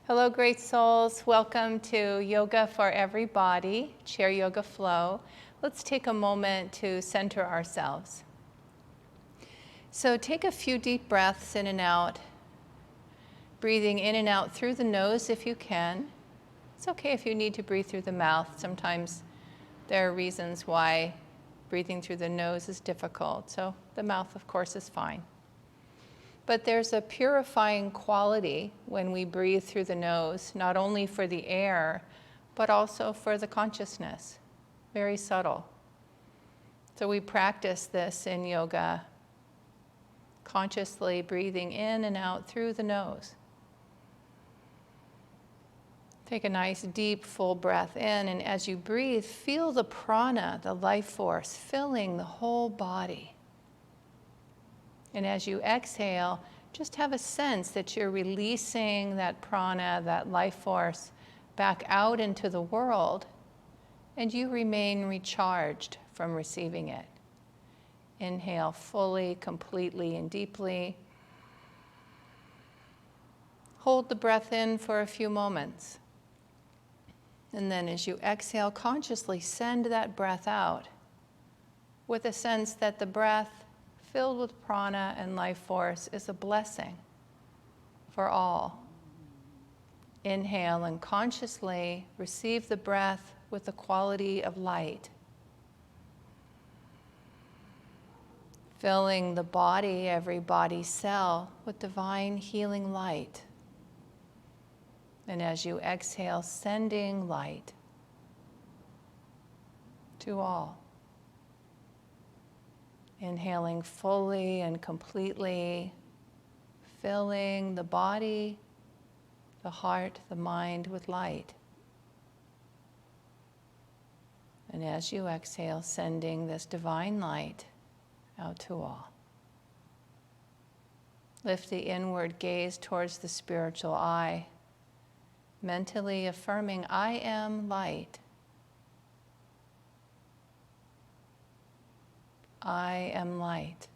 Hello, great souls. Welcome to Yoga for Everybody, Chair Yoga Flow. Let's take a moment to center ourselves. So take a few deep breaths in and out, breathing in and out through the nose if you can. It's okay if you need to breathe through the mouth. Sometimes there are reasons why breathing through the nose is difficult. So the mouth, of course, is fine. But there's a purifying quality when we breathe through the nose, not only for the air, but also for the consciousness. Very subtle. So we practice this in yoga, consciously breathing in and out through the nose. Take a nice deep full breath in, and as you breathe, feel the prana, the life force, filling the whole body. And as you exhale, just have a sense that you're releasing that prana, that life force, back out into the world, and you remain recharged from receiving it. Inhale fully, completely, and deeply. Hold the breath in for a few moments. And then as you exhale, consciously send that breath out with a sense that the breath filled with prana and life force is a blessing for all. Inhale and consciously receive the breath with the quality of light. Filling the body, every body cell, with divine healing light. And as you exhale, sending light to all. Inhaling fully and completely, filling the body, the heart, the mind with light. And as you exhale, sending this divine light out to all. Lift the inward gaze towards the spiritual eye, mentally affirming, I am light. I am light.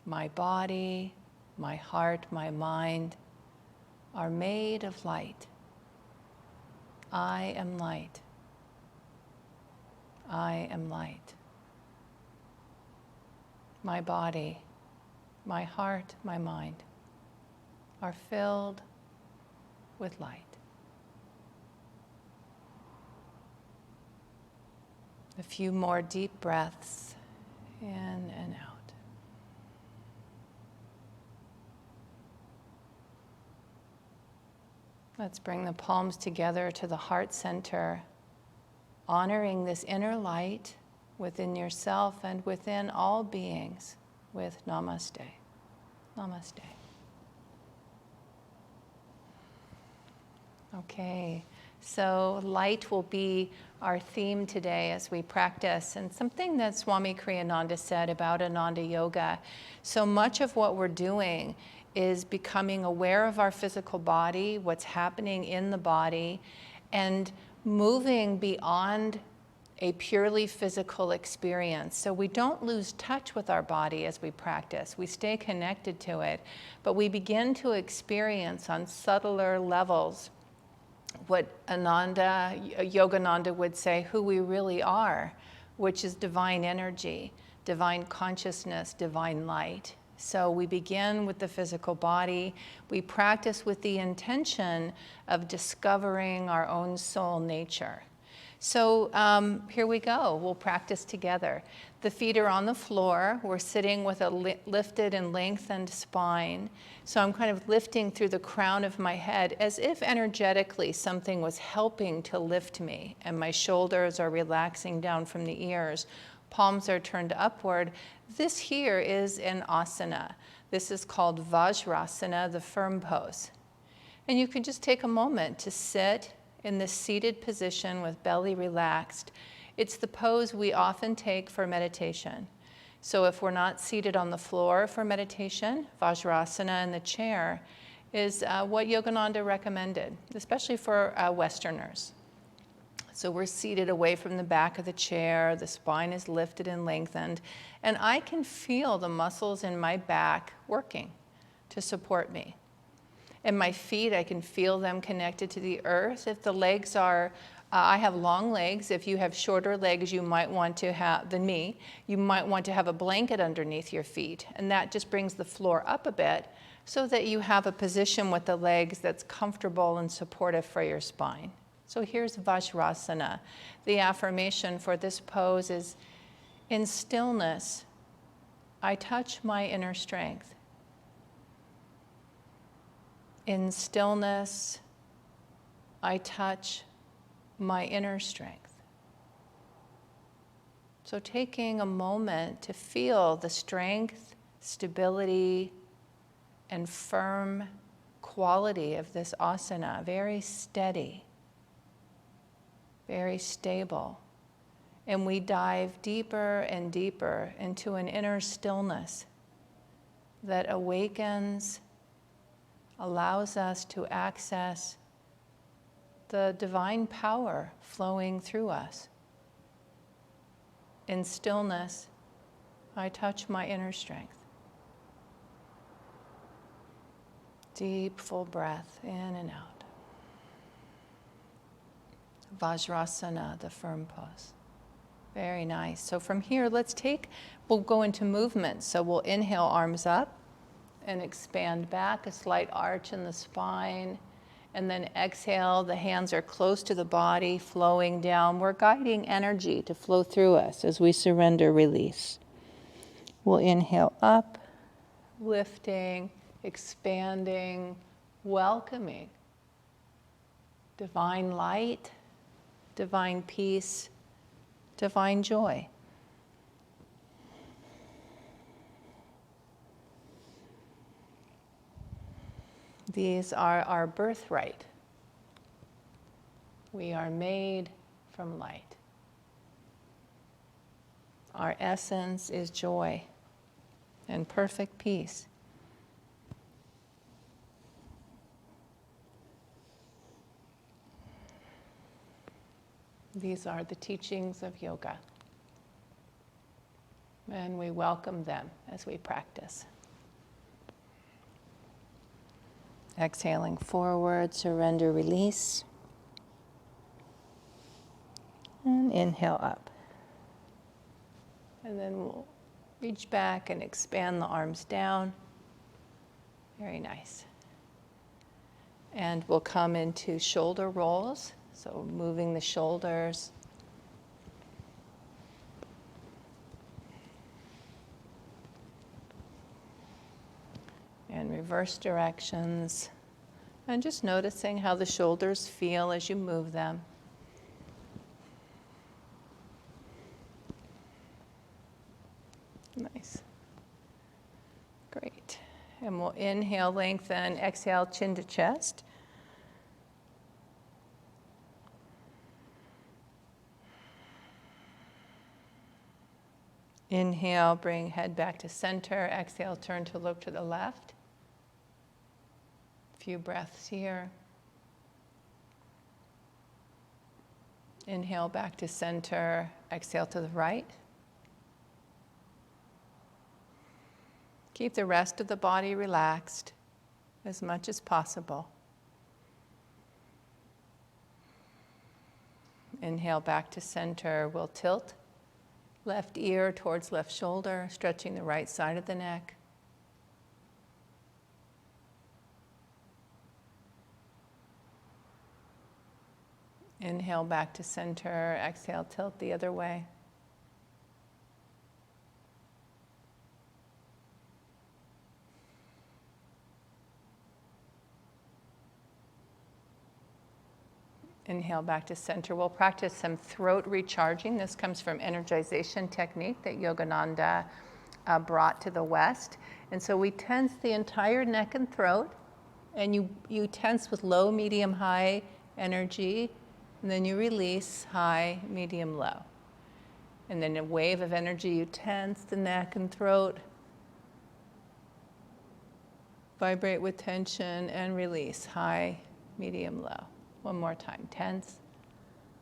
My body, my heart, my mind are made of light. I am light. I am light. My body, my heart, my mind are filled with light. A few more deep breaths in and out. Let's bring the palms together to the heart center, honoring this inner light within yourself and within all beings with Namaste. Namaste. Okay. So light will be our theme today as we practice, and something that Swami Kriyananda said about Ananda Yoga. So much of what we're doing is becoming aware of our physical body, what's happening in the body, and moving beyond a purely physical experience. So we don't lose touch with our body as we practice. We stay connected to it, but we begin to experience on subtler levels what Yogananda would say, who we really are, which is divine energy, divine consciousness, divine light. So we begin with the physical body. We practice with the intention of discovering our own soul nature. So here we go. We'll practice together. The feet are on the floor. We're sitting with a lifted and lengthened spine. So I'm kind of lifting through the crown of my head as if energetically something was helping to lift me. And my shoulders are relaxing down from the ears. Palms are turned upward. This here is an asana. This is called Vajrasana, the firm pose. And you can just take a moment to sit in this seated position with belly relaxed. It's the pose we often take for meditation. So if we're not seated on the floor for meditation, Vajrasana in the chair is what Yogananda recommended, especially for Westerners. So we're seated away from the back of the chair, the spine is lifted and lengthened, and I can feel the muscles in my back working to support me. And my feet, I can feel them connected to the earth. If the legs are, I have long legs. If you have shorter legs, you might want to have, than me, you might want to have a blanket underneath your feet. And that just brings the floor up a bit so that you have a position with the legs that's comfortable and supportive for your spine. So here's Vajrasana. The affirmation for this pose is, in stillness, I touch my inner strength. In stillness, I touch my inner strength. So taking a moment to feel the strength, stability, and firm quality of this asana, very steady, very stable. And we dive deeper and deeper into an inner stillness that awakens, allows us to access the divine power flowing through us. In stillness, I touch my inner strength. Deep, full breath in and out. Vajrasana, the firm pose. Very nice. So from here, we'll go into movement. So we'll inhale, arms up, and expand back, a slight arch in the spine. And then exhale, the hands are close to the body, flowing down. We're guiding energy to flow through us as we surrender, release. We'll inhale up, lifting, expanding, welcoming. Divine light, divine peace, divine joy. These are our birthright. We are made from light. Our essence is joy and perfect peace. These are the teachings of yoga, and we welcome them as we practice. Exhaling forward, surrender, release. And inhale up. And then we'll reach back and expand the arms down. Very nice. And we'll come into shoulder rolls. So moving the shoulders. And reverse directions. And just noticing how the shoulders feel as you move them. Nice. Great. And we'll inhale, lengthen, exhale, chin to chest. Inhale, bring head back to center. Exhale, turn to look to the left. A few breaths here. Inhale back to center. Exhale to the right. Keep the rest of the body relaxed as much as possible. Inhale back to center. We'll tilt left ear towards left shoulder, stretching the right side of the neck. Inhale back to center. Exhale, tilt the other way. Inhale back to center. We'll practice some throat recharging. This comes from energization technique that Yogananda brought to the West. And so we tense the entire neck and throat, and you tense with low, medium, high energy, and then you release high, medium, low. And then a wave of energy, you tense the neck and throat, vibrate with tension, and release high, medium, low. One more time. Tense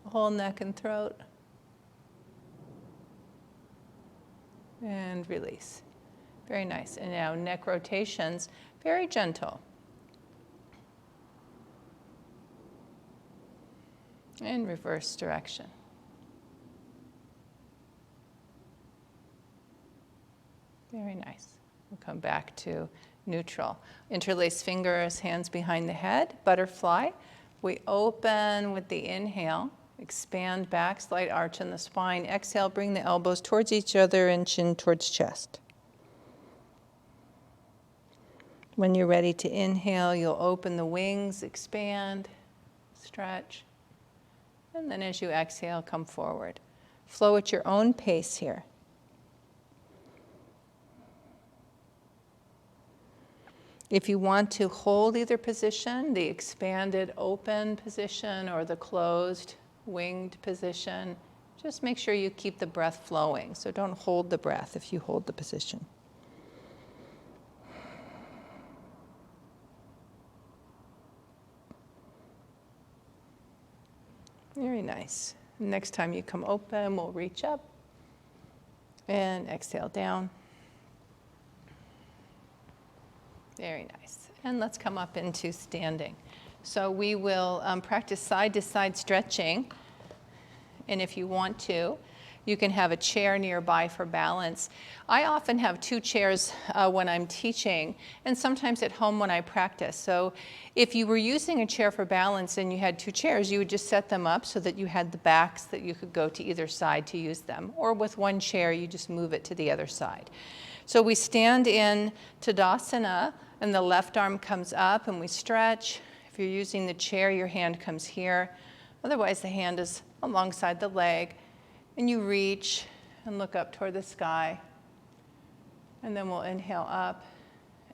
the whole neck and throat. And release. Very nice. And now neck rotations, very gentle. In reverse direction. Very nice. We'll come back to neutral. Interlace fingers, hands behind the head, butterfly. We open with the inhale, expand back, slight arch in the spine. Exhale, bring the elbows towards each other and chin towards chest. When you're ready to inhale, you'll open the wings, expand, stretch. And then as you exhale, come forward. Flow at your own pace here. If you want to hold either position, the expanded open position or the closed winged position, just make sure you keep the breath flowing. So don't hold the breath if you hold the position. Very nice. Next time you come open, we'll reach up and exhale down. Very nice. And let's come up into standing. So we will practice side-to-side stretching. And if you want to, you can have a chair nearby for balance. I often have two chairs when I'm teaching, and sometimes at home when I practice. So if you were using a chair for balance and you had two chairs, you would just set them up so that you had the backs that you could go to either side to use them. Or with one chair, you just move it to the other side. So we stand in Tadasana, and the left arm comes up, and we stretch. If you're using the chair, your hand comes here. Otherwise, the hand is alongside the leg. And you reach and look up toward the sky. And then we'll inhale up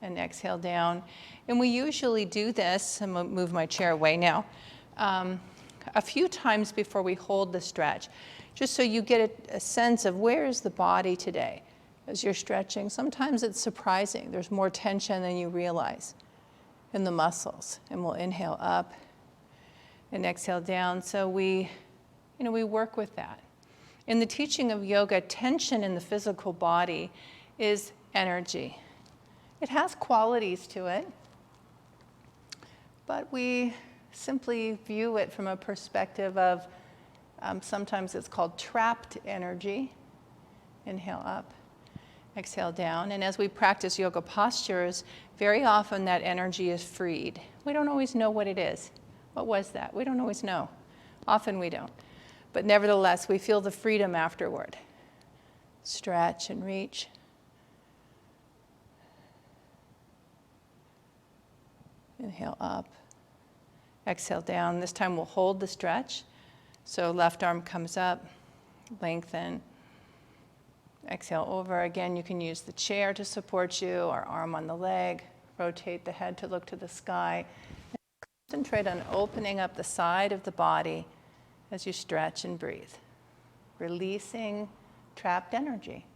and exhale down. And we usually do this, I'm going to move my chair away now, a few times before we hold the stretch, just so you get a sense of where is the body today as you're stretching. Sometimes it's surprising. There's more tension than you realize in the muscles. And we'll inhale up and exhale down. So we work with that. In the teaching of yoga, tension in the physical body is energy. It has qualities to it, but we simply view it from a perspective of, sometimes it's called trapped energy. Inhale up, exhale down. And as we practice yoga postures, very often that energy is freed. We don't always know what it is. What was that? We don't always know. Often we don't. But nevertheless, we feel the freedom afterward. Stretch and reach. Inhale up. Exhale down. This time we'll hold the stretch. So left arm comes up, lengthen. Exhale over. Again, you can use the chair to support you, or arm on the leg. Rotate the head to look to the sky. And concentrate on opening up the side of the body as you stretch and breathe, releasing trapped energy,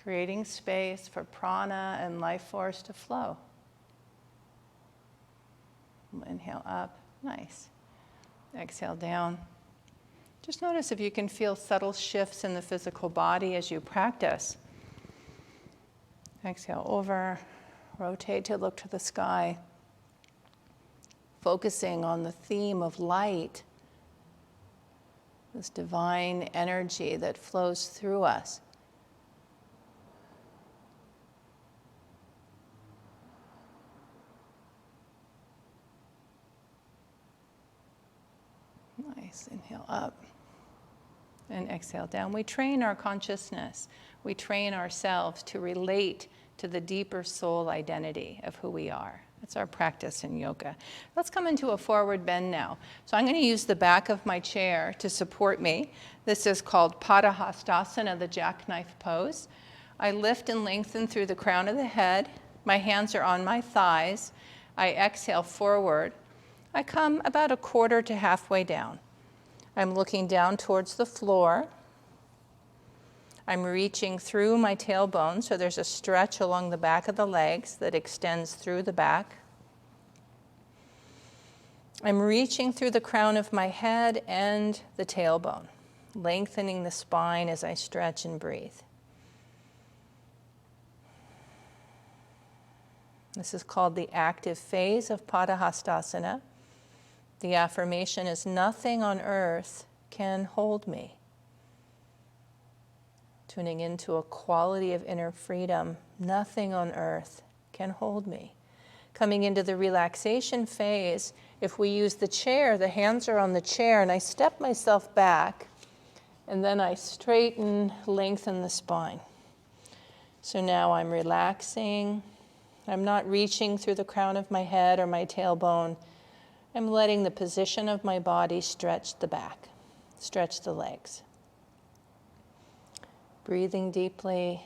creating space for prana and life force to flow. Inhale up, nice. Exhale down. Just notice if you can feel subtle shifts in the physical body as you practice. Exhale over, rotate to look to the sky, focusing on the theme of light, this divine energy that flows through us. Nice. Inhale up and exhale down. We train our consciousness. We train ourselves to relate to the deeper soul identity of who we are. That's our practice in yoga. Let's come into a forward bend now. So I'm going to use the back of my chair to support me. This is called Padahasthasana, the Jackknife pose. I lift and lengthen through the crown of the head. My hands are on my thighs. I exhale forward. I come about a quarter to halfway down. I'm looking down towards the floor. I'm reaching through my tailbone, so there's a stretch along the back of the legs that extends through the back. I'm reaching through the crown of my head and the tailbone, lengthening the spine as I stretch and breathe. This is called the active phase of Padahasthasana. The affirmation is, nothing on earth can hold me. Tuning into a quality of inner freedom. Nothing on earth can hold me. Coming into the relaxation phase, if we use the chair, the hands are on the chair, and I step myself back, and then I straighten, lengthen the spine. So now I'm relaxing. I'm not reaching through the crown of my head or my tailbone. I'm letting the position of my body stretch the back, stretch the legs. Breathing deeply,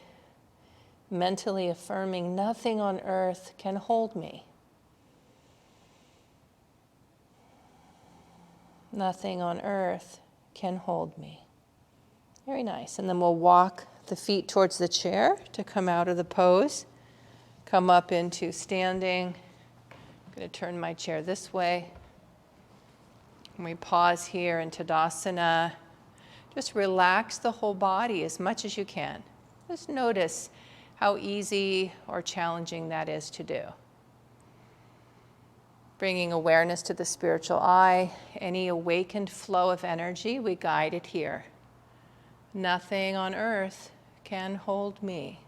mentally affirming, nothing on earth can hold me. Nothing on earth can hold me. Very nice. And then we'll walk the feet towards the chair to come out of the pose. Come up into standing. I'm going to turn my chair this way. And we pause here in Tadasana. Just relax the whole body as much as you can. Just notice how easy or challenging that is to do. Bringing awareness to the spiritual eye. Any awakened flow of energy, we guide it here. Nothing on earth can hold me.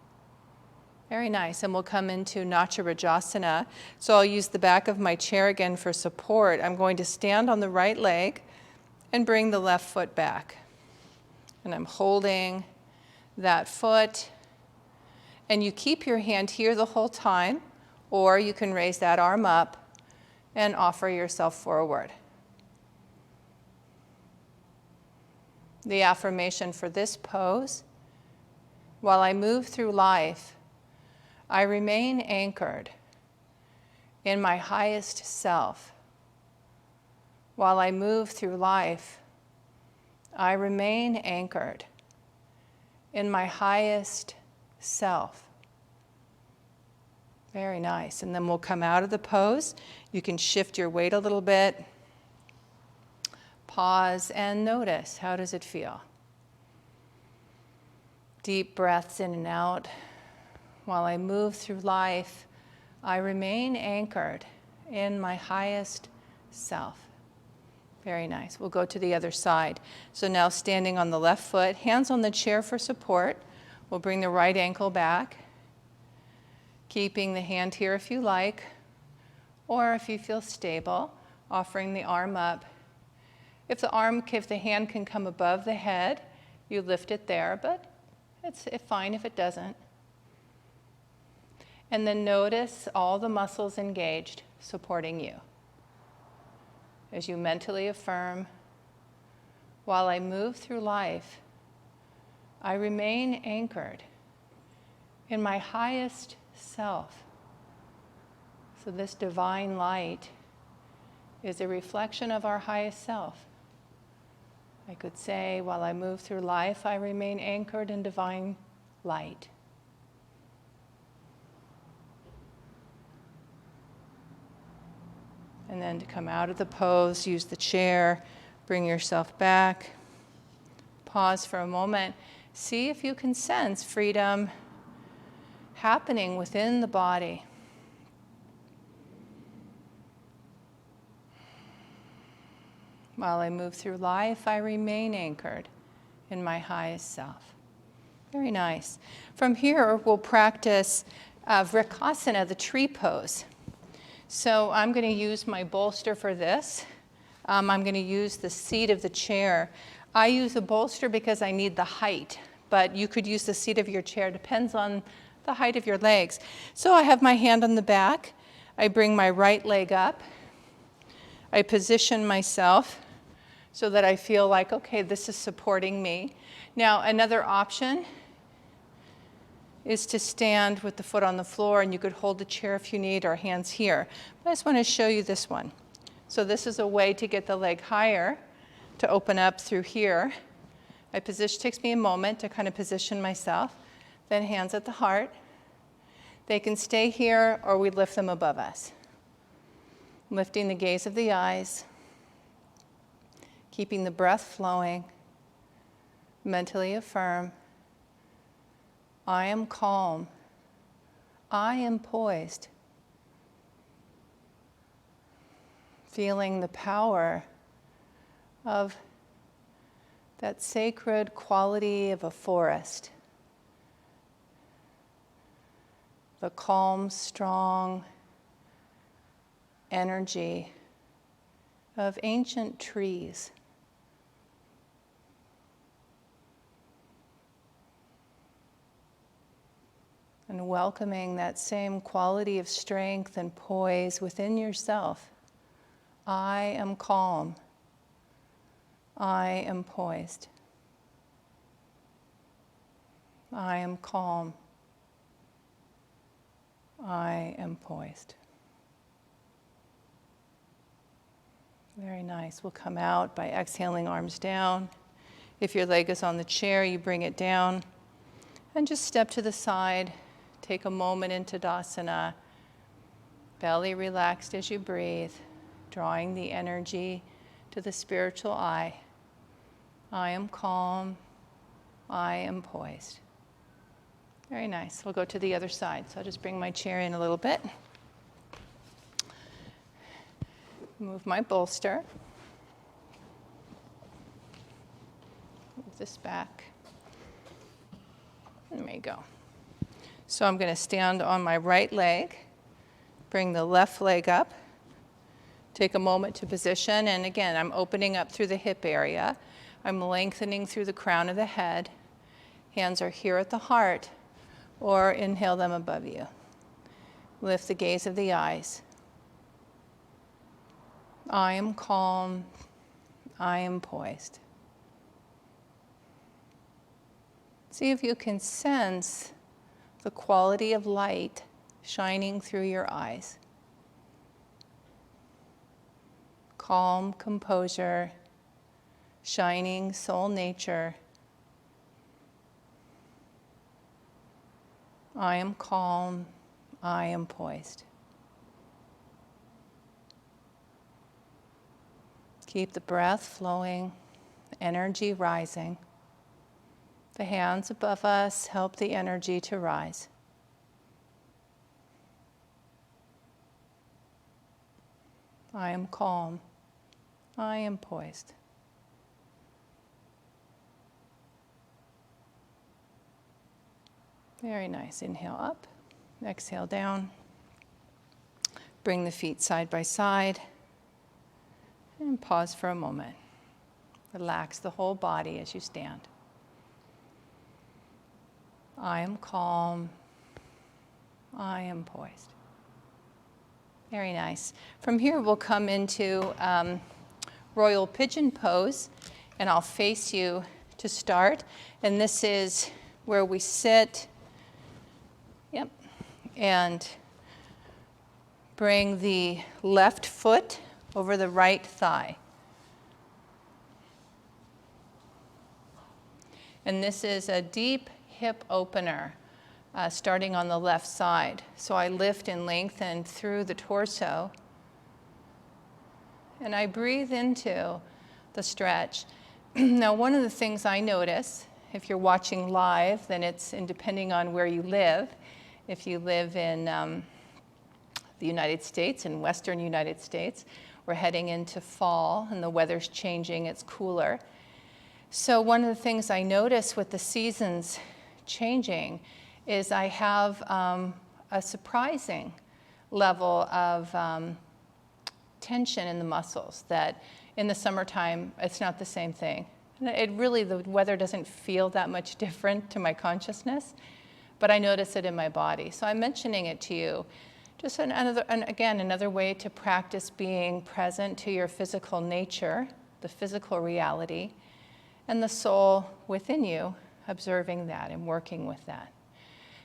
Very nice. And we'll come into Nacha Rajasana. So I'll use the back of my chair again for support. I'm going to stand on the right leg and bring the left foot back. And I'm holding that foot. And you keep your hand here the whole time, or you can raise that arm up and offer yourself forward. The affirmation for this pose: while I move through life, I remain anchored in my highest self. While I move through life, I remain anchored in my highest self. Very nice. And then we'll come out of the pose. You can shift your weight a little bit. Pause and notice, how does it feel? Deep breaths in and out. While I move through life, I remain anchored in my highest self. Very nice. We'll go to the other side. So now standing on the left foot, hands on the chair for support. We'll bring the right ankle back, keeping the hand here if you like, or if you feel stable, offering the arm up. If the hand can come above the head, you lift it there, but it's fine if it doesn't. And then notice all the muscles engaged, supporting you. As you mentally affirm, while I move through life, I remain anchored in my highest self. So this divine light is a reflection of our highest self. I could say, while I move through life, I remain anchored in divine light. And then to come out of the pose, use the chair, bring yourself back. Pause for a moment. See if you can sense freedom happening within the body. While I move through life, I remain anchored in my highest self. Very nice. From here, we'll practice Vrikasana, the tree pose. So I'm going to use my bolster for this. I'm going to use the seat of the chair. I use a bolster because I need the height, but you could use the seat of your chair. Depends on the height of your legs. So I have my hand on the back. I bring my right leg up. I position myself so that I feel like, okay, this is supporting me. Now, another option is to stand with the foot on the floor, and you could hold the chair if you need, or hands here. But I just want to show you this one. So this is a way to get the leg higher, to open up through here. Takes me a moment to kind of position myself. Then hands at the heart. They can stay here, or we lift them above us. Lifting the gaze of the eyes, keeping the breath flowing, mentally affirm, I am calm, I am poised. feeling the power of that sacred quality of a forest. The calm, strong energy of ancient trees. And welcoming that same quality of strength and poise within yourself. I am calm. I am poised. I am calm. I am poised. Very nice. We'll come out by exhaling, arms down. If your leg is on the chair, you bring it down. And just step to the side. Take a moment into Tadasana. Belly relaxed as you breathe, drawing the energy to the spiritual eye. I am calm. I am poised. Very nice. We'll go to the other side. So I'll just bring my chair in a little bit. Move my bolster. Move this back. And there you go. So I'm going to stand on my right leg, bring the left leg up, take a moment to position, and again, I'm opening up through the hip area. I'm lengthening through the crown of the head. Hands are here at the heart, or inhale them above you. Lift the gaze of the eyes. I am calm. I am poised. See if you can sense the quality of light shining through your eyes. Calm composure, shining soul nature. I am calm. I am poised. Keep the breath flowing, energy rising. The hands above us help the energy to rise. I am calm. I am poised. Very nice. Inhale up, exhale down. Bring the feet side by side and pause for a moment. Relax the whole body as you stand. I am calm. I am poised. Very nice. From here, we'll come into Royal Pigeon pose, and I'll face you to start. And this is where we sit. Yep. And bring the left foot over the right thigh. And this is a deep hip opener, starting on the left side. So I lift and lengthen through the torso. And I breathe into the stretch. Now, one of the things I notice, if you're watching live, then it's, and depending on where you live, if you live in the United States, in Western United States, we're heading into fall and the weather's changing, it's cooler. So one of the things I notice with the seasons changing is I have a surprising level of tension in the muscles that in the summertime, it's not the same thing. It really, the weather doesn't feel that much different to my consciousness, but I notice it in my body. So I'm mentioning it to you. Just another way to practice being present to your physical nature, the physical reality, and the soul within you, observing that and working with that.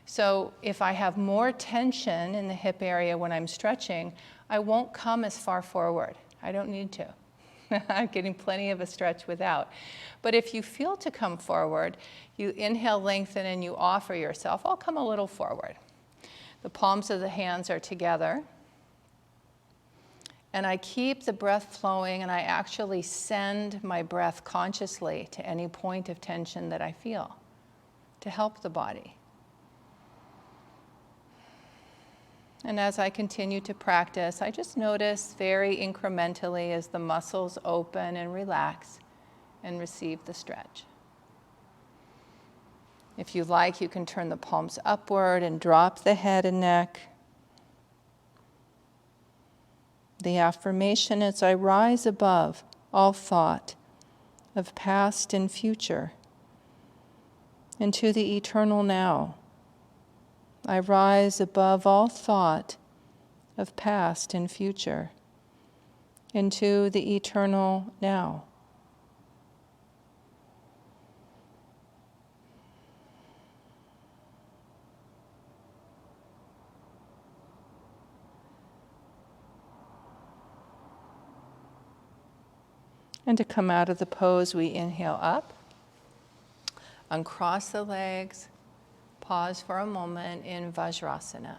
So if I have more tension in the hip area when I'm stretching, I won't come as far forward. I don't need to. I'm getting plenty of a stretch without. But if you feel to come forward, you inhale, lengthen, and you offer yourself, I'll come a little forward. The palms of the hands are together. And I keep the breath flowing, and I actually send my breath consciously to any point of tension that I feel to help the body. And as I continue to practice, I just notice very incrementally as the muscles open and relax and receive the stretch. If you like, you can turn the palms upward and drop the head and neck. The affirmation is, I rise above all thought of past and future into the eternal now. I rise above all thought of past and future into the eternal now. And to come out of the pose, we inhale up, uncross the legs, pause for a moment in Vajrasana.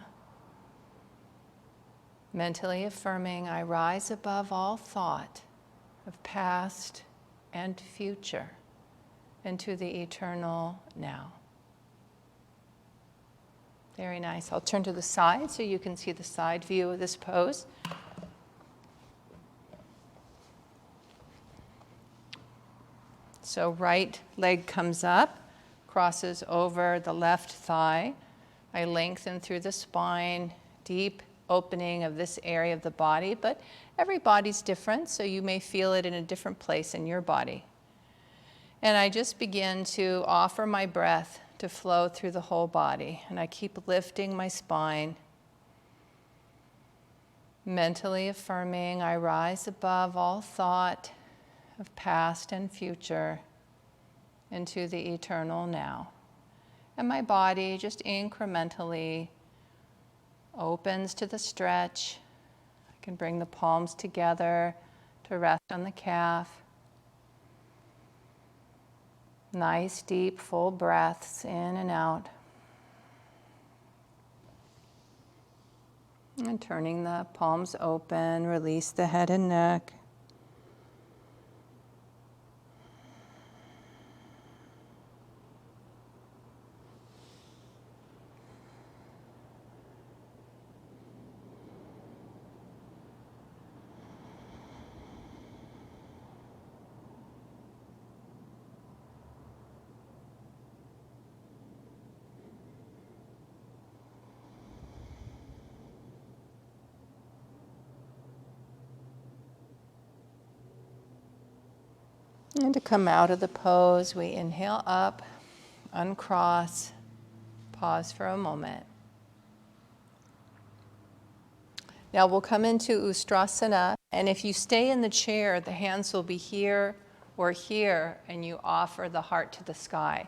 Mentally affirming, I rise above all thought of past and future into the eternal now. Very nice. I'll turn to the side so you can see the side view of this pose. So right leg comes up, crosses over the left thigh. I lengthen through the spine, deep opening of this area of the body, but every body's different, so you may feel it in a different place in your body. And I just begin to offer my breath to flow through the whole body, and I keep lifting my spine, mentally affirming, I rise above all thought of past and future into the eternal now. And my body just incrementally opens to the stretch. I can bring the palms together to rest on the calf. Nice, deep, full breaths in and out. And turning the palms open, release the head and neck. And to come out of the pose, we inhale up, uncross, pause for a moment. Now we'll come into Ustrasana, and if you stay in the chair, the hands will be here or here, and you offer the heart to the sky.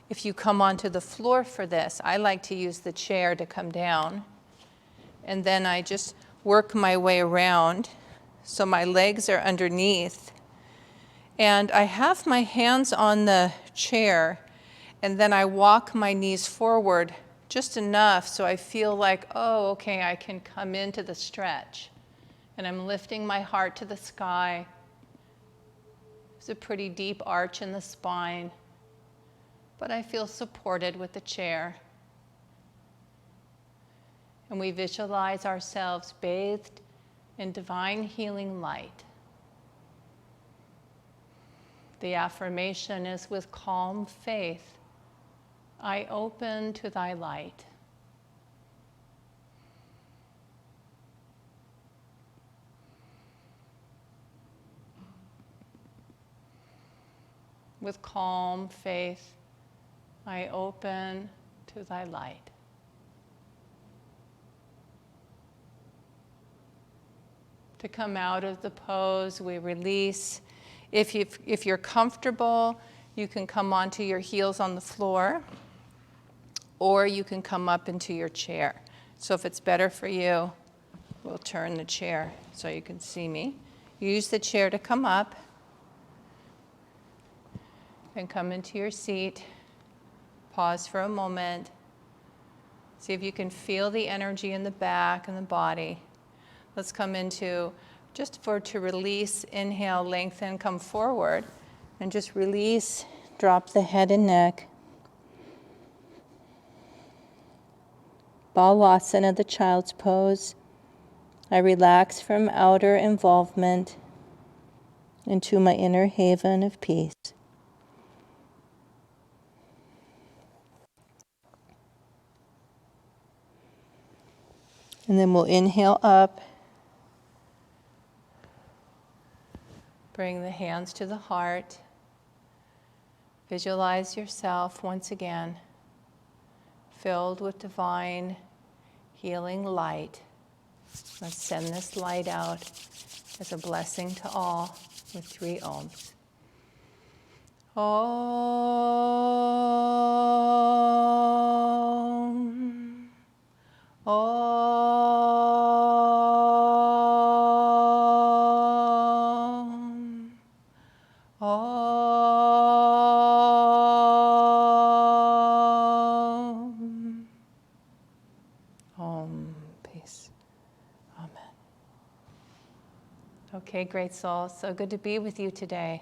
If you come onto the floor for this, I like to use the chair to come down, and then I just work my way around so my legs are underneath. And I have my hands on the chair, and then I walk my knees forward just enough so I feel like, oh, okay, I can come into the stretch. And I'm lifting my heart to the sky. There's a pretty deep arch in the spine, but I feel supported with the chair. And we visualize ourselves bathed in divine healing light. The affirmation is, with calm faith, I open to thy light. With calm faith, I open to thy light. To come out of the pose, we release. If you're comfortable, you can come onto your heels on the floor, or you can come up into your chair. So if it's better for you, we'll turn the chair so you can see me. Use the chair to come up, and come into your seat. Pause for a moment. See if you can feel the energy in the back and the body. Let's come into, to release, inhale, lengthen, come forward, and just release, drop the head and neck. Padahasthasana, the child's pose. I relax from outer involvement into my inner haven of peace. And then we'll inhale up. Bring the hands to the heart. Visualize yourself once again filled with divine healing light. Let's send this light out as a blessing to all with 3 ohms. Om. Om. Om. Om. Peace. Amen. Okay, great soul. So good to be with you today.